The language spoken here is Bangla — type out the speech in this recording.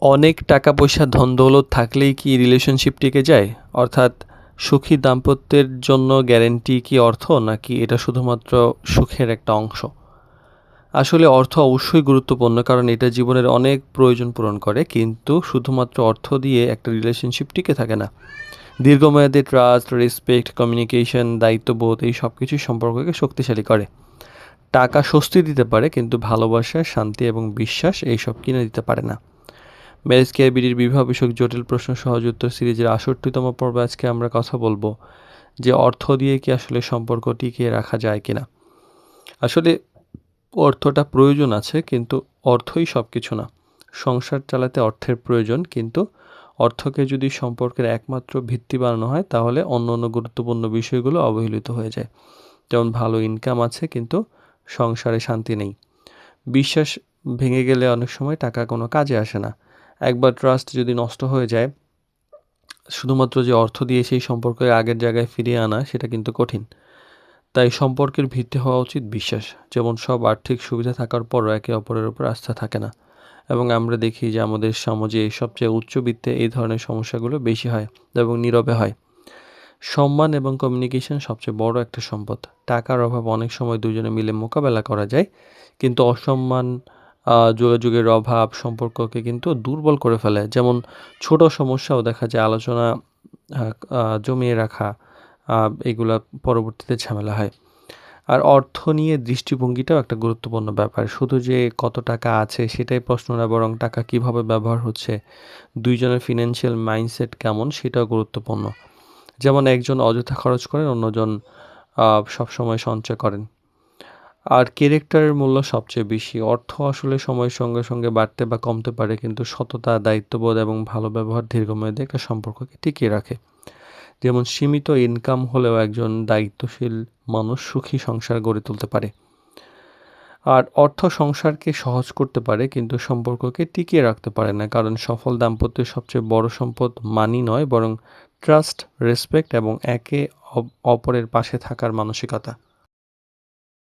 অনেক টাকা পয়সা ধন দৌলত থাকলেই কি রিলেশনশিপ টিকে যায়? অর্থাৎ সুখী দাম্পত্যের জন্য গ্যারান্টি কি অর্থ, নাকি এটা শুধুমাত্র সুখের একটা অংশ? আসলে অর্থ অবশ্যই গুরুত্বপূর্ণ, কারণ এটা জীবনের অনেক প্রয়োজন পূরণ করে, কিন্তু শুধুমাত্র অর্থ দিয়ে একটা রিলেশনশিপ টিকে থাকে না। দীর্ঘমেয়াদী ট্রাস্ট, রেসপেক্ট, কমিউনিকেশন, দায়িত্ববোধ এই সব কিছুই সম্পর্ককে শক্তিশালী করে। টাকা স্বস্তি দিতে পারে, কিন্তু ভালোবাসা, শান্তি এবং বিশ্বাস এইসব কিনে দিতে পারে না। ম্যারেজ কেয়ার বিবাহ বিষয়ক জটিল প্রশ্ন সহজ উত্তর সিরিজের ৬৮তম পর্বে আজকে আমরা কথা বলবো যে অর্থ দিয়ে কি আসলে সম্পর্ক টিকিয়ে রাখা যায় কিনা। আসলে অর্থটা প্রয়োজন আছে, কিন্তু অর্থই সব কিছু না। সংসার চালাতে অর্থের প্রয়োজন, কিন্তু অর্থকে যদি সম্পর্কের একমাত্র ভিত্তি বানানো হয়, তাহলে অন্য অন্য গুরুত্বপূর্ণ বিষয়গুলো অবহেলিত হয়ে যায়। যেমন ভালো ইনকাম আছে, কিন্তু সংসারে শান্তি নেই। বিশ্বাস ভেঙে গেলে অনেক সময় টাকা কোনো কাজে আসে না। একবার ট্রাস্ট যদি নষ্ট হয়ে যায়, শুধুমাত্র যে অর্থ দিয়ে সেই সম্পর্ককে আগের জায়গায় ফিরিয়ে আনা সেটা কিন্তু কঠিন। তাই সম্পর্কের ভিত্তি হওয়া উচিত বিশ্বাস। যেমন সব আর্থিক সুবিধা থাকার পরও একে অপরের উপর আস্থা থাকে না, এবং আমরা দেখি যে আমাদের সমাজে সবচেয়ে উচ্চবিত্তে এই ধরনের সমস্যাগুলো বেশি হয় এবং নীরবে হয়। সম্মান এবং কমিউনিকেশন সবচেয়ে বড় একটা সম্পদ। টাকার অভাব অনেক সময় দুজনে মিলে মোকাবেলা করা যায়, কিন্তু অসম্মান, যোগাযোগের অভাব সম্পর্ককে কিন্তু দুর্বল করে ফেলে। যেমন ছোট সমস্যাও দেখা যায় আলোচনা জমিয়ে রাখা, এগুলা পরবর্তীতে ঝামেলা হয়। আর অর্থ নিয়ে দৃষ্টিভঙ্গিটাও একটা গুরুত্বপূর্ণ ব্যাপার। শুধু যে কত টাকা আছে সেটাই প্রশ্ন না, বরং টাকা কিভাবে ব্যবহার হচ্ছে, দুইজনের ফিনান্সিয়াল মাইন্ডসেট কেমন সেটাও গুরুত্বপূর্ণ। যেমন একজন অযথা খরচ করেন, অন্যজন সবসময় সঞ্চয় করেন। আর ক্যারেক্টারের মূল্য সবচেয়ে বেশি। অর্থ আসলে সময়ের সঙ্গে সঙ্গে বাড়তে বা কমতে পারে, কিন্তু সততা, দায়িত্ববোধ এবং ভালো ব্যবহার দীর্ঘমেয়াদী একটা সম্পর্ককে টিকিয়ে রাখে। যেমন সীমিত ইনকাম হলেও একজন দায়িত্বশীল মানুষ সুখী সংসার গড়ে তুলতে পারে। আর অর্থ সংসারকে সহজ করতে পারে, কিন্তু সম্পর্ককে টিকিয়ে রাখতে পারে না, কারণ সফল দাম্পত্যের সবচেয়ে বড় সম্পদ মানি নয়, বরং ট্রাস্ট, রেসপেক্ট এবং একে অপরের পাশে থাকার মানসিকতা।